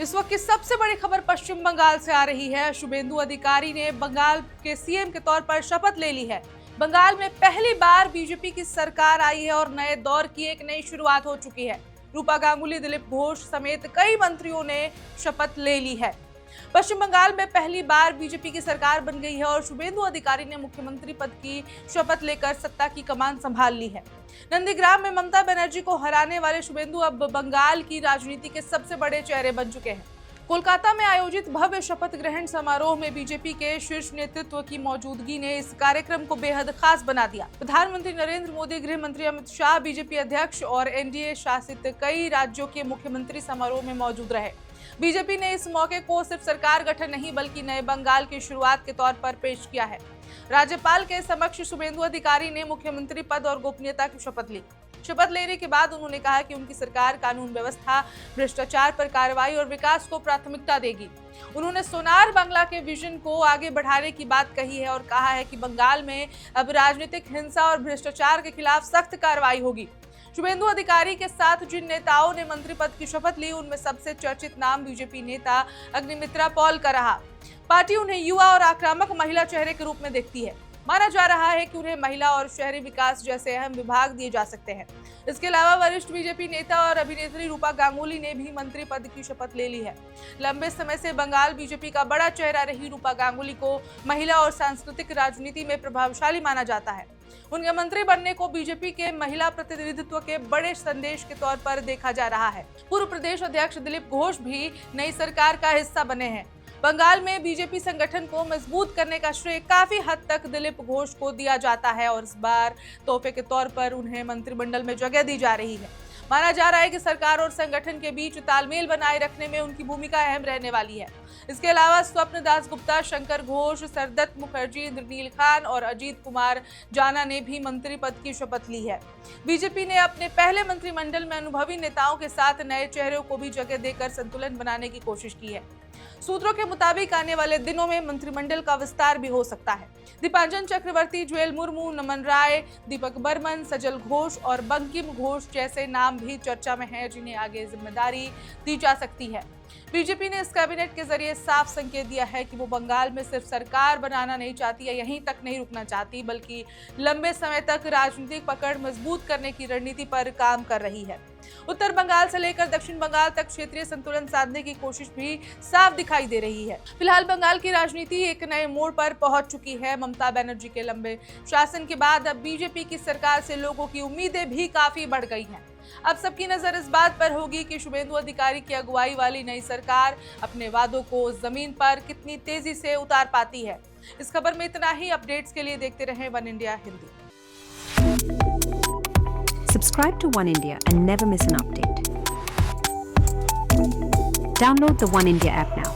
इस वक्त की सबसे बड़ी खबर पश्चिम बंगाल से आ रही है। शुभेंदु अधिकारी ने बंगाल के सीएम के तौर पर शपथ ले ली है। बंगाल में पहली बार बीजेपी की सरकार आई है और नए दौर की एक नई शुरुआत हो चुकी है। रूपा गांगुली, दिलीप घोष समेत कई मंत्रियों ने शपथ ले ली है। पश्चिम बंगाल में पहली बार बीजेपी की सरकार बन गई है और शुभेंदु अधिकारी ने मुख्यमंत्री पद की शपथ लेकर सत्ता की कमान संभाल ली है। नंदीग्राम में ममता बनर्जी को हराने वाले शुभेंदु अब बंगाल की राजनीति के सबसे बड़े चेहरे बन चुके हैं। कोलकाता में आयोजित भव्य शपथ ग्रहण समारोह में बीजेपी के शीर्ष नेतृत्व की मौजूदगी ने इस कार्यक्रम को बेहद खास बना दिया। प्रधानमंत्री नरेंद्र मोदी, गृह मंत्री अमित शाह, बीजेपी अध्यक्ष और एनडीए शासित कई राज्यों के मुख्यमंत्री समारोह में मौजूद रहे। बीजेपी ने इस मौके को सिर्फ सरकार गठन नहीं बल्कि नए बंगाल की शुरुआत के तौर पर पेश किया है। राज्यपाल के समक्ष शुभेंदु अधिकारी ने मुख्यमंत्री पद और गोपनीयता की शपथ ली। शपथ लेने के बाद उन्होंने कहा कि उनकी सरकार कानून व्यवस्था, भ्रष्टाचार पर कार्रवाई और विकास को प्राथमिकता देगी। उन्होंने सोनार बांग्ला के विजन को आगे बढ़ाने की बात कही है और कहा है कि बंगाल में अब राजनीतिक हिंसा और भ्रष्टाचार के खिलाफ सख्त कार्रवाई होगी। शुभेंदु अधिकारी के साथ जिन नेताओं ने मंत्री पद की शपथ ली, उनमें सबसे चर्चित नाम बीजेपी नेता अग्निमित्रा पॉल का रहा। पार्टी उन्हें युवा और आक्रामक महिला चेहरे के रूप में देखती है। माना जा रहा है कि उन्हें महिला और शहरी विकास जैसे अहम विभाग दिए जा सकते हैं। इसके अलावा वरिष्ठ बीजेपी नेता और अभिनेत्री रूपा गांगुली ने भी मंत्री पद की शपथ ले ली है। लंबे समय से बंगाल बीजेपी का बड़ा चेहरा रही रूपा गांगुली को महिला और सांस्कृतिक राजनीति में प्रभावशाली माना जाता है। उनके मंत्री बनने को बीजेपी के महिला प्रतिनिधित्व के बड़े संदेश के तौर पर देखा जा रहा है। पूर्व प्रदेश अध्यक्ष दिलीप घोष भी नई सरकार का हिस्सा बने हैं। बंगाल में बीजेपी संगठन को मजबूत करने का श्रेय काफी हद तक दिलीप घोष को दिया जाता है और इस बार तोहफे के तौर पर उन्हें मंत्रिमंडल में जगह दी जा रही है। माना जा रहा है कि सरकार और संगठन के बीच तालमेल बनाए रखने में उनकी भूमिका अहम रहने वाली है। इसके अलावा स्वप्न दासगुप्ता, शंकर घोष, सरदत्त मुखर्जी, इंद्रनील खान और अजीत कुमार जाना ने भी मंत्री पद की शपथ ली है। बीजेपी ने अपने पहले मंत्रिमंडल में अनुभवी नेताओं के साथ नए चेहरों को भी जगह देकर संतुलन बनाने की कोशिश की है। सूत्रों के मुताबिक आने वाले दिनों में मंत्रिमंडल का विस्तार भी हो सकता है। दीपांजन चक्रवर्ती, जुएल मुर्मू, नमन राय, दीपक बर्मन, सजल घोष और बंकिम घोष जैसे नाम भी चर्चा में हैं, जिन्हें आगे जिम्मेदारी दी जा सकती है। बीजेपी ने इस कैबिनेट के जरिए साफ संकेत दिया है कि वो बंगाल में सिर्फ सरकार बनाना नहीं चाहती या यहीं तक नहीं रुकना चाहती, बल्कि लंबे समय तक राजनीतिक पकड़ मजबूत करने की रणनीति पर काम कर रही है। उत्तर बंगाल से लेकर दक्षिण बंगाल तक क्षेत्रीय संतुलन साधने की कोशिश भी साफ दिखाई दे रही है। फिलहाल बंगाल की राजनीति एक नए मोड़ पर पहुंच चुकी है। ममता बनर्जी के लंबे शासन के बाद अब बीजेपी की सरकार से लोगों की उम्मीदें भी काफी बढ़ गई हैं। अब सबकी नजर इस बात पर होगी कि शुभेंदु अधिकारी की अगुवाई वाली नई सरकार अपने वादों को जमीन पर कितनी तेजी से उतार पाती है। इस खबर में इतना ही। अपडेट्स के लिए देखते रहें one India Hindi. Subscribe to One India and never miss an update. Download the One India app now.